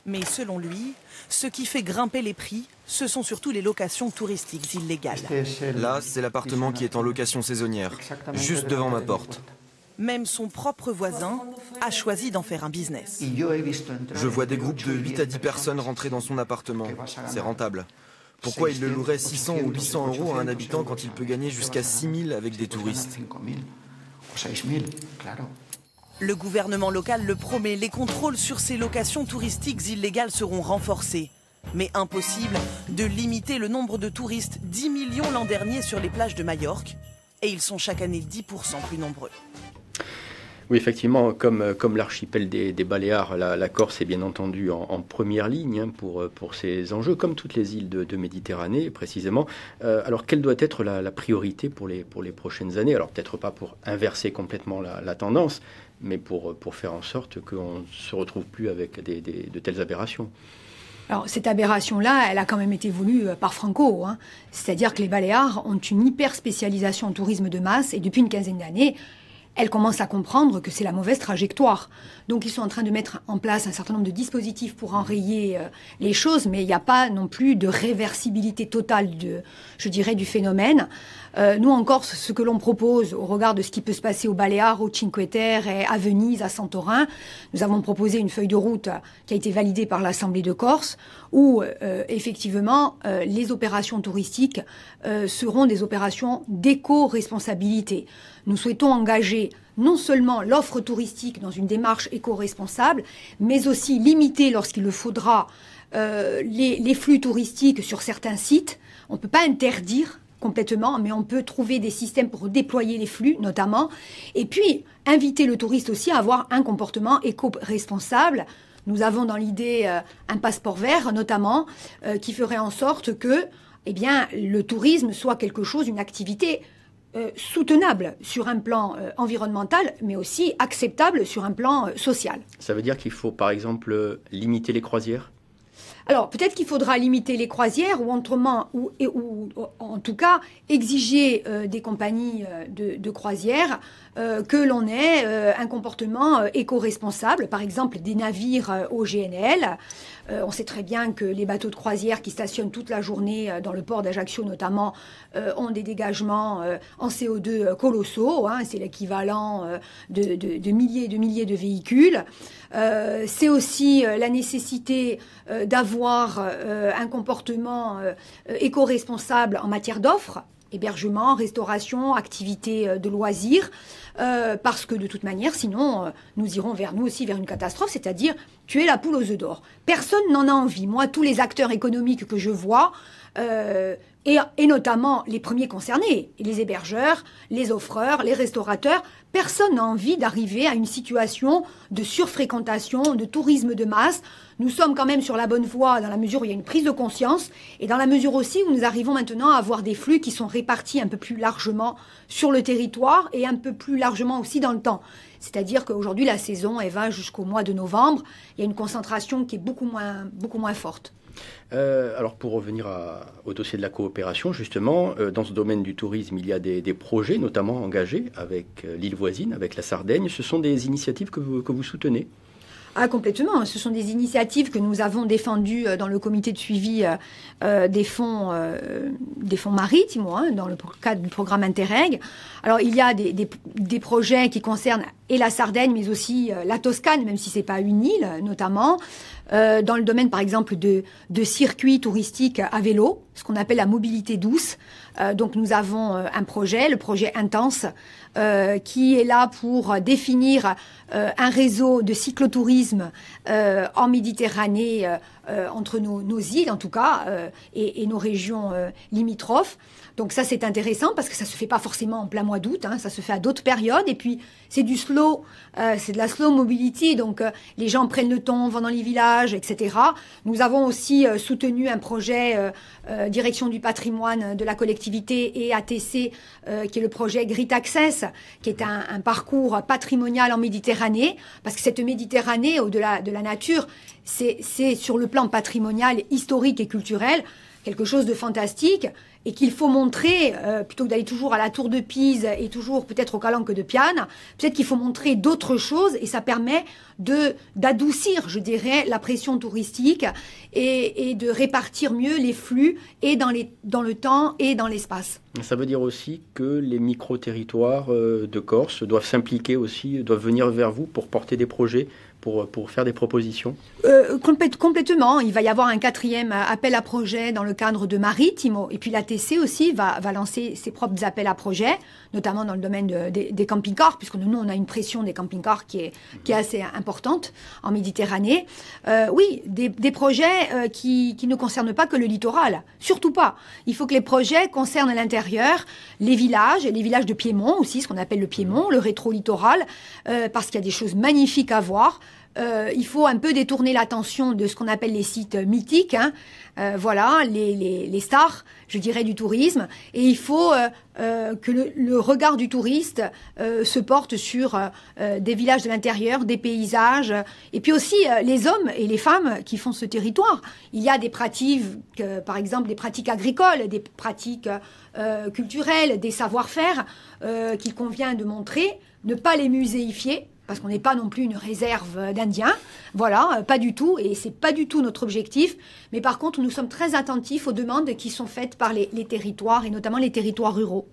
Mais selon lui, ce qui fait grimper les prix, ce sont surtout les locations touristiques illégales. Là, c'est l'appartement qui est en location saisonnière, juste devant ma porte. Même son propre voisin a choisi d'en faire un business. Je vois des groupes de 8 à 10 personnes rentrer dans son appartement. C'est rentable. Pourquoi il le louerait 600 ou 800 € à un habitant quand il peut gagner jusqu'à 6 000 avec des touristes? Le gouvernement local le promet, les contrôles sur ces locations touristiques illégales seront renforcés. Mais impossible de limiter le nombre de touristes, 10 millions l'an dernier sur les plages de Majorque, et ils sont chaque année 10% plus nombreux. Oui, effectivement, comme l'archipel des Baléares, la Corse est bien entendu en première ligne pour ces enjeux, comme toutes les îles de Méditerranée, précisément. Alors, quelle doit être la priorité pour les prochaines années? Alors, peut-être pas pour inverser complètement la tendance, mais pour faire en sorte qu'on ne se retrouve plus avec de telles aberrations. Alors, cette aberration-là, elle a quand même été voulue par Franco. C'est-à-dire que les Baléares ont une hyper-spécialisation en tourisme de masse, et depuis une quinzaine d'années, elles commencent à comprendre que c'est la mauvaise trajectoire. Donc ils sont en train de mettre en place un certain nombre de dispositifs pour enrayer les choses, mais il n'y a pas non plus de réversibilité totale, du phénomène. Nous, en Corse, ce que l'on propose au regard de ce qui peut se passer aux Baléares, au Cinque Terre, et à Venise, à Santorin, nous avons proposé une feuille de route qui a été validée par l'Assemblée de Corse, où effectivement les opérations touristiques seront des opérations d'éco-responsabilité. Nous souhaitons engager non seulement l'offre touristique dans une démarche éco-responsable, mais aussi limiter, lorsqu'il le faudra, les flux touristiques sur certains sites. On ne peut pas interdire complètement, mais on peut trouver des systèmes pour déployer les flux, notamment. Et puis, inviter le touriste aussi à avoir un comportement éco-responsable. Nous avons dans l'idée un passeport vert, notamment, qui ferait en sorte que le tourisme soit quelque chose, une activité soutenable sur un plan environnemental, mais aussi acceptable sur un plan social. Ça veut dire qu'il faut, par exemple, limiter les croisières ? Alors, peut-être qu'il faudra limiter les croisières ou autrement, ou en tout cas exiger des compagnies de croisières que l'on ait un comportement éco-responsable, par exemple des navires au GNL. On sait très bien que les bateaux de croisière qui stationnent toute la journée dans le port d'Ajaccio notamment ont des dégagements en CO2 colossaux. C'est l'équivalent de milliers et de milliers de véhicules. C'est aussi la nécessité d'avoir un comportement éco-responsable en matière d'offres, hébergement, restauration, activités de loisirs, parce que de toute manière, sinon, nous irons nous aussi vers une catastrophe, c'est-à-dire tuer la poule aux œufs d'or. Personne n'en a envie. Moi, tous les acteurs économiques que je vois, et notamment les premiers concernés, les hébergeurs, les offreurs, les restaurateurs, personne n'a envie d'arriver à une situation de surfréquentation, de tourisme de masse. Nous sommes quand même sur la bonne voie dans la mesure où il y a une prise de conscience et dans la mesure aussi où nous arrivons maintenant à avoir des flux qui sont répartis un peu plus largement sur le territoire et un peu plus largement aussi dans le temps. C'est-à-dire qu'aujourd'hui, la saison, elle va jusqu'au mois de novembre. Il y a une concentration qui est beaucoup moins forte. Alors pour revenir au dossier de la coopération, justement, dans ce domaine du tourisme, il y a des projets notamment engagés avec l'île voisine, avec la Sardaigne. Ce sont des initiatives que vous soutenez? Ah, complètement. Ce sont des initiatives que nous avons défendues dans le comité de suivi des fonds maritimes, dans le cadre du programme Interreg. Alors, il y a des projets qui concernent et la Sardaigne, mais aussi la Toscane, même si c'est pas une île, notamment. Dans le domaine, par exemple, de circuits touristiques à vélo, ce qu'on appelle la mobilité douce. Donc, nous avons un projet, le projet Intense, qui est là pour définir un réseau de cyclotourisme en Méditerranée, entre nos îles, en tout cas, et nos régions limitrophes. Donc ça, c'est intéressant parce que ça se fait pas forcément en plein mois d'août, ça se fait à d'autres périodes. Et puis, c'est du slow, c'est de la slow mobility, donc les gens prennent le temps, vont dans les villages, etc. Nous avons aussi soutenu un projet Direction du patrimoine de la collectivité et ATC, qui est le projet Grit Access, qui est un parcours patrimonial en Méditerranée, parce que cette Méditerranée, au-delà de la nature, c'est sur le plan patrimonial, historique et culturel, quelque chose de fantastique et qu'il faut montrer, plutôt que d'aller toujours à la Tour de Pise et toujours peut-être aux Calanques de Piane, peut-être qu'il faut montrer d'autres choses et ça permet d'adoucir, je dirais, la pression touristique et de répartir mieux les flux et dans le temps et dans l'espace. Ça veut dire aussi que les micro-territoires de Corse doivent s'impliquer aussi, doivent venir vers vous pour porter des projets, pour faire des propositions? Complètement. Il va y avoir un 4e appel à projet dans le cadre de Maritimo. Et puis l'ATC aussi va lancer ses propres appels à projets, notamment dans le domaine des camping-cars, puisque nous, on a une pression des camping-cars qui est assez importante en Méditerranée. Oui, des projets qui ne concernent pas que le littoral. Surtout pas. Il faut que les projets concernent l'intérieur, les villages de Piémont aussi, ce qu'on appelle le Piémont, le rétro-littoral, parce qu'il y a des choses magnifiques à voir. Il faut un peu détourner l'attention de ce qu'on appelle les sites mythiques, voilà, les stars, je dirais, du tourisme. Et il faut que le regard du touriste se porte sur des villages de l'intérieur, des paysages, et puis aussi les hommes et les femmes qui font ce territoire. Il y a des pratiques, par exemple, des pratiques agricoles, des pratiques culturelles, des savoir-faire qu'il convient de montrer, ne pas les muséifier, parce qu'on n'est pas non plus une réserve d'Indiens, voilà, pas du tout, et c'est pas du tout notre objectif. Mais par contre, nous sommes très attentifs aux demandes qui sont faites par les territoires, et notamment les territoires ruraux.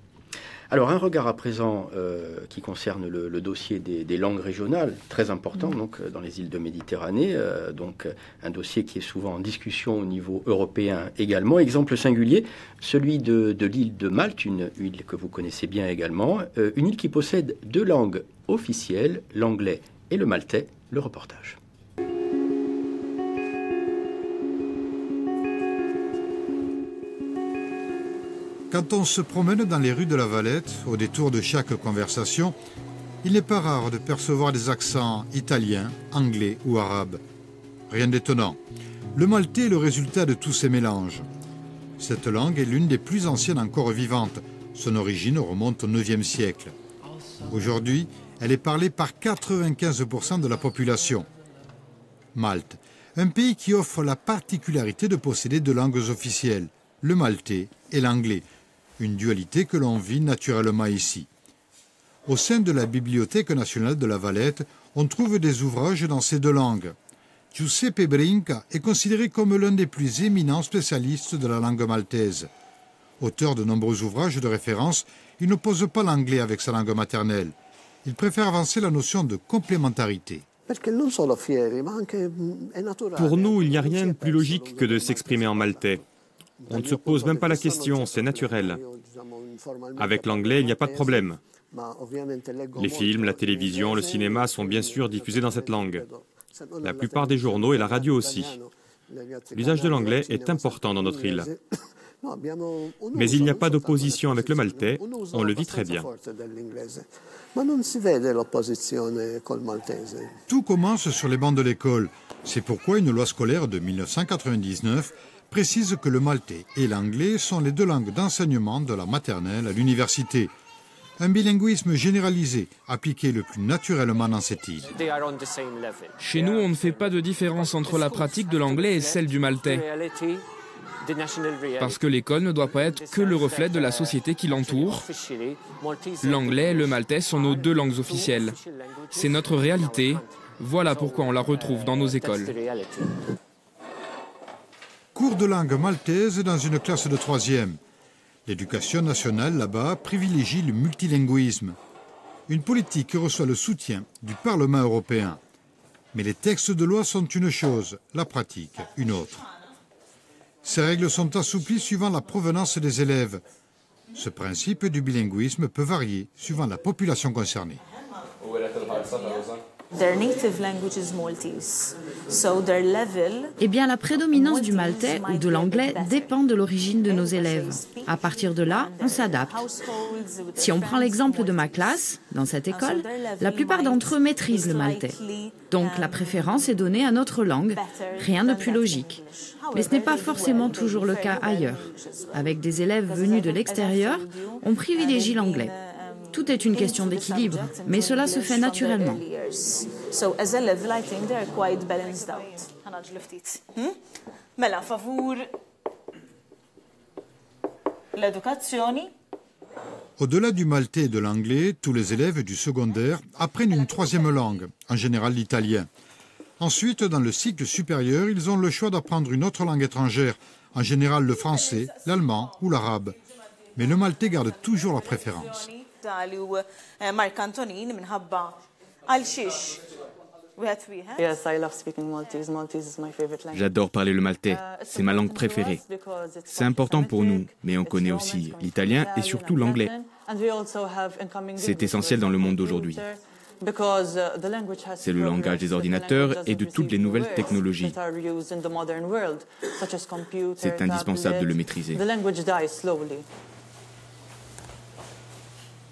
Alors, un regard à présent qui concerne le dossier des langues régionales, très important donc dans les îles de Méditerranée, donc un dossier qui est souvent en discussion au niveau européen également. Exemple singulier, celui de l'île de Malte, une île que vous connaissez bien également, une île qui possède 2 langues officielles, l'anglais et le maltais. Le reportage. Quand on se promène dans les rues de La Valette, au détour de chaque conversation, il n'est pas rare de percevoir des accents italiens, anglais ou arabes. Rien d'étonnant. Le maltais est le résultat de tous ces mélanges. Cette langue est l'une des plus anciennes encore vivantes. Son origine remonte au IXe siècle. Aujourd'hui, elle est parlée par 95% de la population. Malte, un pays qui offre la particularité de posséder 2 langues officielles, le maltais et l'anglais. Une dualité que l'on vit naturellement ici. Au sein de la Bibliothèque nationale de La Valette, on trouve des ouvrages dans ces 2 langues. Giuseppe Brinca est considéré comme l'un des plus éminents spécialistes de la langue maltaise. Auteur de nombreux ouvrages de référence, il n'oppose pas l'anglais avec sa langue maternelle. Il préfère avancer la notion de complémentarité. Pour nous, il n'y a rien de plus logique que de s'exprimer en maltais. On ne se pose même pas la question, c'est naturel. Avec l'anglais, il n'y a pas de problème. Les films, la télévision, le cinéma sont bien sûr diffusés dans cette langue. La plupart des journaux et la radio aussi. L'usage de l'anglais est important dans notre île. Mais il n'y a pas d'opposition avec le maltais, on le vit très bien. Tout commence sur les bancs de l'école. C'est pourquoi une loi scolaire de 1999 précise que le maltais et l'anglais sont les 2 langues d'enseignement de la maternelle à l'université. Un bilinguisme généralisé, appliqué le plus naturellement dans cette île. Chez nous, on ne fait pas de différence entre la pratique de l'anglais et celle du maltais. Parce que l'école ne doit pas être que le reflet de la société qui l'entoure. L'anglais et le maltais sont nos 2 langues officielles. C'est notre réalité, Voilà pourquoi on la retrouve dans nos écoles. Cours de langue maltaise dans une classe de 3e. L'éducation nationale là-bas privilégie le multilinguisme. Une politique qui reçoit le soutien du Parlement européen. Mais les textes de loi sont une chose, la pratique une autre. Ces règles sont assouplies suivant la provenance des élèves. Ce principe du bilinguisme peut varier suivant la population concernée. Eh bien, la prédominance du maltais ou de l'anglais dépend de l'origine de nos élèves. À partir de là, on s'adapte. Si on prend l'exemple de ma classe, dans cette école, la plupart d'entre eux maîtrisent le maltais. Donc, la préférence est donnée à notre langue, rien de plus logique. Mais ce n'est pas forcément toujours le cas ailleurs. Avec des élèves venus de l'extérieur, on privilégie l'anglais. Tout est une question d'équilibre, mais cela se fait naturellement. Au-delà du maltais et de l'anglais, tous les élèves du secondaire apprennent une 3e langue, en général l'italien. Ensuite, dans le cycle supérieur, ils ont le choix d'apprendre une autre langue étrangère, en général le français, l'allemand ou l'arabe. Mais le maltais garde toujours la préférence. J'adore parler le maltais, c'est ma langue préférée. C'est important pour nous, mais on connaît aussi l'italien et surtout l'anglais. C'est essentiel dans le monde d'aujourd'hui. C'est le langage des ordinateurs et de toutes les nouvelles technologies. C'est indispensable de le maîtriser.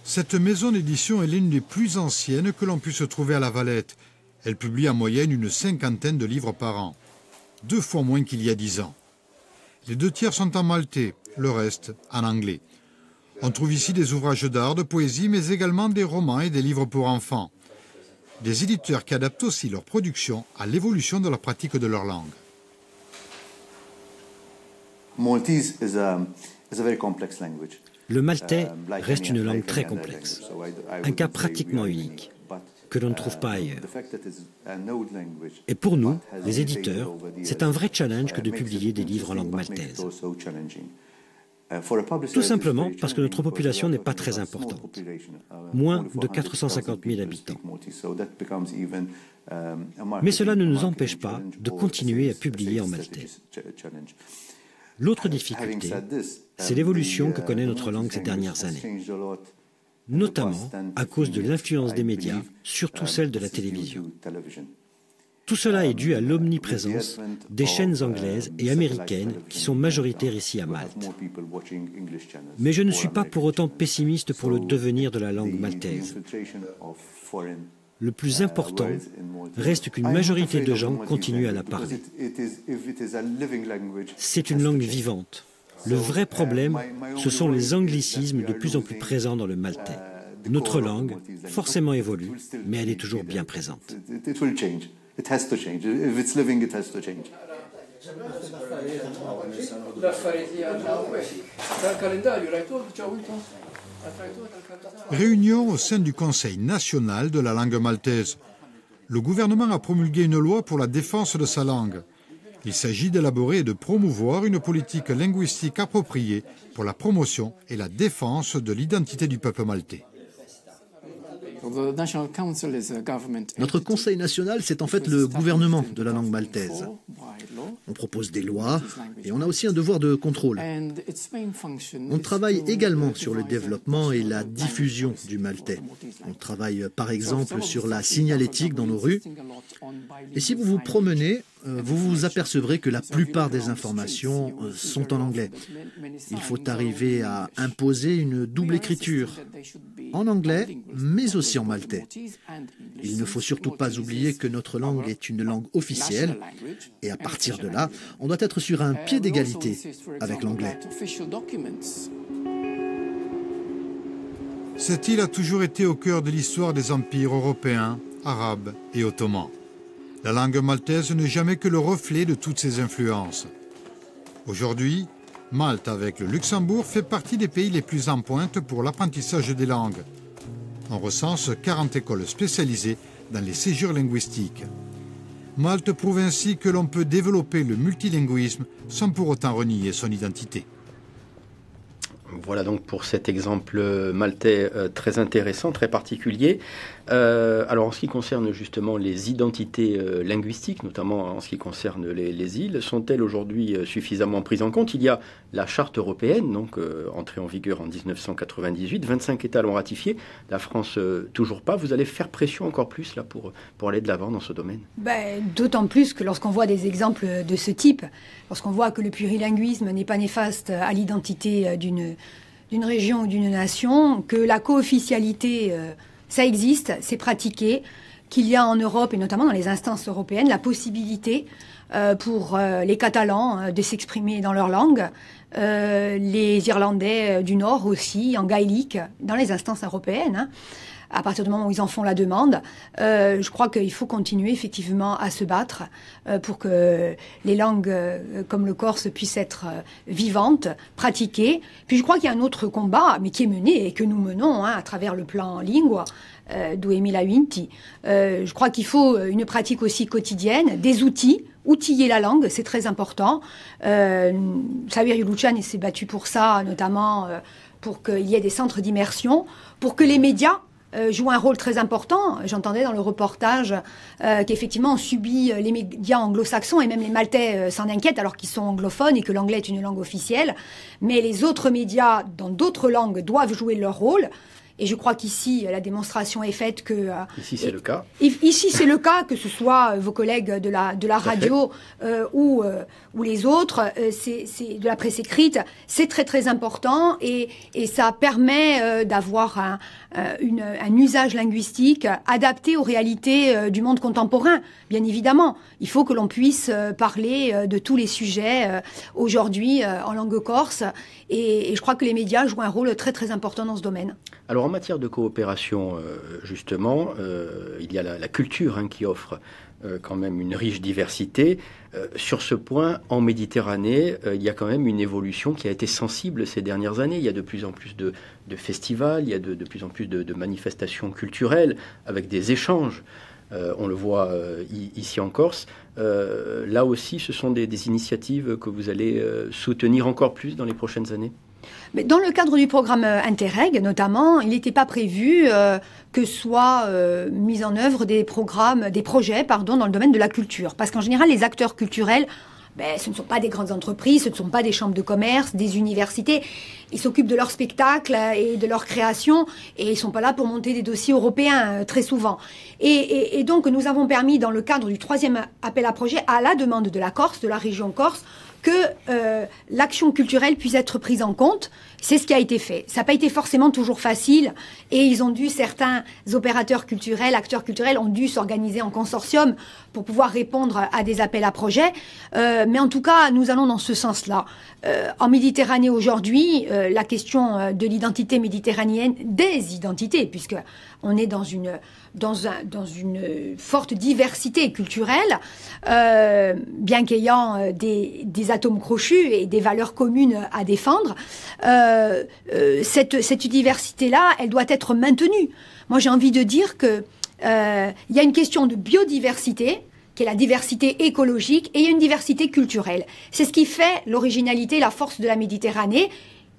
Cette maison d'édition est l'une des plus anciennes que l'on puisse trouver à La Valette. Elle publie en moyenne une 50aine de livres par an, 2 fois moins qu'il y a 10 ans. Les 2 tiers sont en maltais, le reste en anglais. On trouve ici des ouvrages d'art, de poésie, mais également des romans et des livres pour enfants. Des éditeurs qui adaptent aussi leur production à l'évolution de la pratique de leur langue. Le maltais reste une langue très complexe, un cas pratiquement unique, que l'on ne trouve pas ailleurs. Et pour nous, les éditeurs, c'est un vrai challenge que de publier des livres en langue maltaise. Tout simplement parce que notre population n'est pas très importante, moins de 450 000 habitants. Mais cela ne nous empêche pas de continuer à publier en maltais. L'autre difficulté, c'est l'évolution que connaît notre langue ces dernières années, notamment à cause de l'influence des médias, surtout celle de la télévision. Tout cela est dû à l'omniprésence des chaînes anglaises et américaines qui sont majoritaires ici à Malte. Mais je ne suis pas pour autant pessimiste pour le devenir de la langue maltaise. Le plus important reste qu'une majorité de gens continuent à la parler. C'est une langue vivante. Le vrai problème, ce sont les anglicismes de plus en plus présents dans le maltais. Notre langue, forcément évolue, mais elle est toujours bien présente. It has to change. If it's living, it has to change. Réunion au sein du Conseil national de la langue maltaise. Le gouvernement a promulgué une loi pour la défense de sa langue. Il s'agit d'élaborer et de promouvoir une politique linguistique appropriée pour la promotion et la défense de l'identité du peuple maltais. Notre Conseil national, c'est en fait le gouvernement de la langue maltaise. On propose des lois et on a aussi un devoir de contrôle. On travaille également sur le développement et la diffusion du maltais. On travaille par exemple sur la signalétique dans nos rues. Et si vous vous promenez, vous vous apercevrez que la plupart des informations sont en anglais. Il faut arriver à imposer une double écriture, en anglais, mais aussi en maltais. Il ne faut surtout pas oublier que notre langue est une langue officielle, et à partir de là, on doit être sur un pied d'égalité avec l'anglais. Cette île a toujours été au cœur de l'histoire des empires européens, arabes et ottomans. La langue maltaise n'est jamais que le reflet de toutes ces influences. Aujourd'hui, Malte, avec le Luxembourg, fait partie des pays les plus en pointe pour l'apprentissage des langues. On recense 40 écoles spécialisées dans les séjours linguistiques. Malte prouve ainsi que l'on peut développer le multilinguisme sans pour autant renier son identité. Voilà donc pour cet exemple maltais très intéressant, très particulier. Alors en ce qui concerne justement les identités linguistiques, notamment en ce qui concerne les îles, sont-elles aujourd'hui suffisamment prises en compte? Il y a la charte européenne, donc entrée en vigueur en 1998, 25 États l'ont ratifiée, la France toujours pas. Vous allez faire pression encore plus là pour aller de l'avant dans ce domaine? D'autant plus que lorsqu'on voit des exemples de ce type, lorsqu'on voit que le plurilinguisme n'est pas néfaste à l'identité d'une région ou d'une nation, que la co-officialité, ça existe, c'est pratiqué, qu'il y a en Europe, et notamment dans les instances européennes, la possibilité pour les Catalans de s'exprimer dans leur langue, les Irlandais du Nord aussi, en gaélique, dans les instances européennes, à partir du moment où ils en font la demande. Je crois qu'il faut continuer effectivement à se battre pour que les langues comme le corse puissent être vivantes, pratiquées. Puis je crois qu'il y a un autre combat, mais qui est mené et que nous menons à travers le plan Lingua d'Emile Vinti. Je crois qu'il faut une pratique aussi quotidienne, des outils, outiller la langue, c'est très important. Xavier Luciani s'est battu pour ça, notamment pour qu'il y ait des centres d'immersion, pour que les médias joue un rôle très important. J'entendais dans le reportage qu'effectivement on subit les médias anglo-saxons et même les Maltais s'en inquiètent alors qu'ils sont anglophones et que l'anglais est une langue officielle. Mais les autres médias dans d'autres langues doivent jouer leur rôle. Et je crois qu'ici, la démonstration est faite que... ici, c'est le cas. Ici, c'est le cas, que ce soit vos collègues de la radio ou les autres, c'est de la presse écrite. C'est très, très important et ça permet d'avoir un usage linguistique adapté aux réalités du monde contemporain, bien évidemment. Il faut que l'on puisse parler de tous les sujets aujourd'hui en langue corse. Et je crois que les médias jouent un rôle très, très important dans ce domaine. Alors en matière de coopération, justement, il y a la culture qui offre quand même une riche diversité. Sur ce point, en Méditerranée, il y a quand même une évolution qui a été sensible ces dernières années. Il y a de plus en plus de festivals, il y a de plus en plus de manifestations culturelles avec des échanges. On le voit ici en Corse. Là aussi, ce sont des initiatives que vous allez soutenir encore plus dans les prochaines années? Mais dans le cadre du programme Interreg, notamment, il n'était pas prévu que soient mis en œuvre des projets dans le domaine de la culture. Parce qu'en général, les acteurs culturels, ce ne sont pas des grandes entreprises, ce ne sont pas des chambres de commerce, des universités. Ils s'occupent de leurs spectacles et de leur création et ils ne sont pas là pour monter des dossiers européens très souvent. Et donc, nous avons permis, dans le cadre du 3e appel à projet, à la demande de la Corse, de la région Corse, que l'action culturelle puisse être prise en compte. C'est ce qui a été fait. Ça n'a pas été forcément toujours facile et certains opérateurs culturels, acteurs culturels ont dû s'organiser en consortium pour pouvoir répondre à des appels à projets. Mais en tout cas, nous allons dans ce sens-là. En Méditerranée aujourd'hui, la question de l'identité méditerranéenne, des identités, puisque on est dans une forte diversité culturelle, bien qu'ayant des atomes crochus et des valeurs communes à défendre, cette diversité-là, elle doit être maintenue. Moi, j'ai envie de dire que il y a une question de biodiversité, qui est la diversité écologique, et il y a une diversité culturelle. C'est ce qui fait l'originalité, la force de la Méditerranée.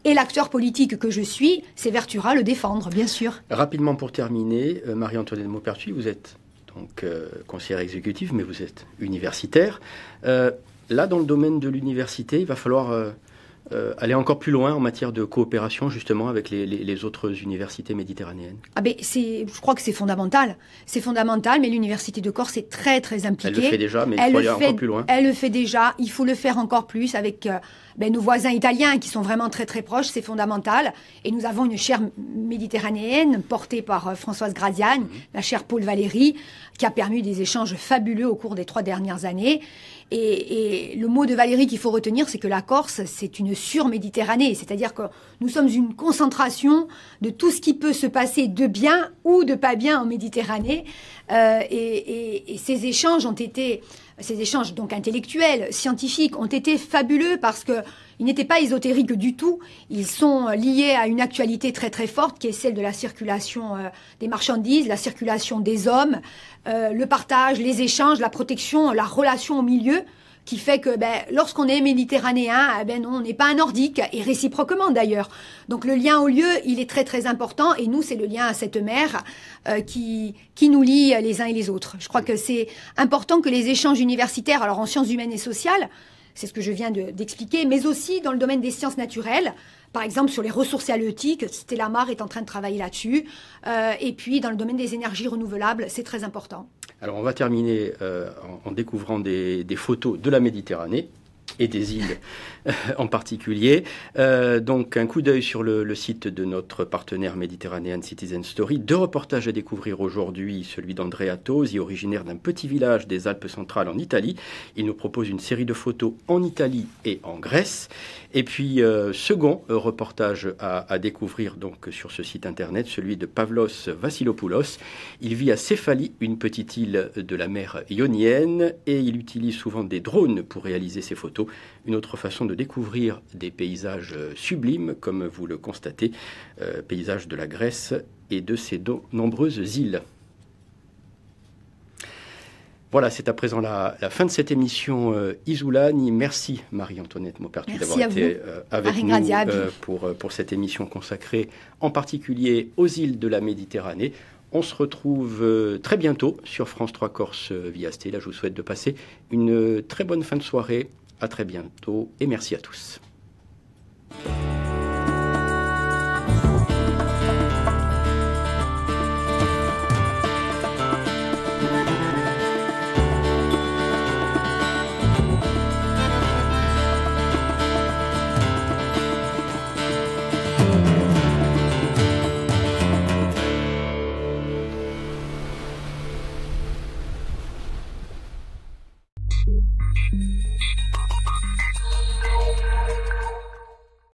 Et l'acteur politique que je suis s'évertuera à le défendre, bien sûr. Rapidement pour terminer, Marie-Antoinette Maupertuis, vous êtes donc conseillère exécutive, mais vous êtes universitaire. Là, dans le domaine de l'université, il va falloir aller encore plus loin en matière de coopération, justement, avec les autres universités méditerranéennes. Je crois que c'est fondamental. C'est fondamental, mais l'université de Corse est très, très impliquée. Elle le fait déjà, mais il faut aller encore plus loin. Elle le fait déjà. Il faut le faire encore plus avec nos voisins italiens qui sont vraiment très, très proches. C'est fondamental. Et nous avons une chaire méditerranéenne portée par Françoise Graziani, la chaire Paul Valéry, qui a permis des échanges fabuleux au cours des 3 dernières années. Et le mot de Valéry qu'il faut retenir, c'est que la Corse, c'est une une sur-Méditerranée, c'est-à-dire que nous sommes une concentration de tout ce qui peut se passer de bien ou de pas bien en Méditerranée. Et ces échanges donc intellectuels, scientifiques, ont été fabuleux parce que ils n'étaient pas ésotériques du tout. Ils sont liés à une actualité très très forte qui est celle de la circulation des marchandises, la circulation des hommes, le partage, les échanges, la protection, la relation au milieu, qui fait que lorsqu'on est méditerranéen, non, on n'est pas un nordique, et réciproquement d'ailleurs. Donc le lien au lieu, il est très très important, et nous, c'est le lien à cette mer qui nous lie les uns et les autres. Je crois que c'est important que les échanges universitaires, alors en sciences humaines et sociales, c'est ce que je viens d'expliquer, mais aussi dans le domaine des sciences naturelles, par exemple sur les ressources halieutiques, Stella Mar est en train de travailler là-dessus, et puis dans le domaine des énergies renouvelables, c'est très important. Alors on va terminer en découvrant des photos de la Méditerranée et des îles en particulier. Donc un coup d'œil sur le site de notre partenaire Mediterranean Citizen Story. 2 reportages à découvrir aujourd'hui, celui d'Andrea Tosi, originaire d'un petit village des Alpes centrales en Italie. Il nous propose une série de photos en Italie et en Grèce. Et puis second reportage à découvrir donc sur ce site internet, celui de Pavlos Vassilopoulos. Il vit à Céphalie, une petite île de la mer Ionienne, et il utilise souvent des drones pour réaliser ses photos. Une autre façon de découvrir des paysages sublimes, comme vous le constatez, paysages de la Grèce et de ses nombreuses îles. Voilà, c'est à présent la fin de cette émission Isoulani. Merci Marie-Antoinette Maupertuis d'avoir été avec nous pour cette émission consacrée en particulier aux îles de la Méditerranée. On se retrouve très bientôt sur France 3 Corse via Stella. Je vous souhaite de passer une très bonne fin de soirée. À très bientôt et merci à tous.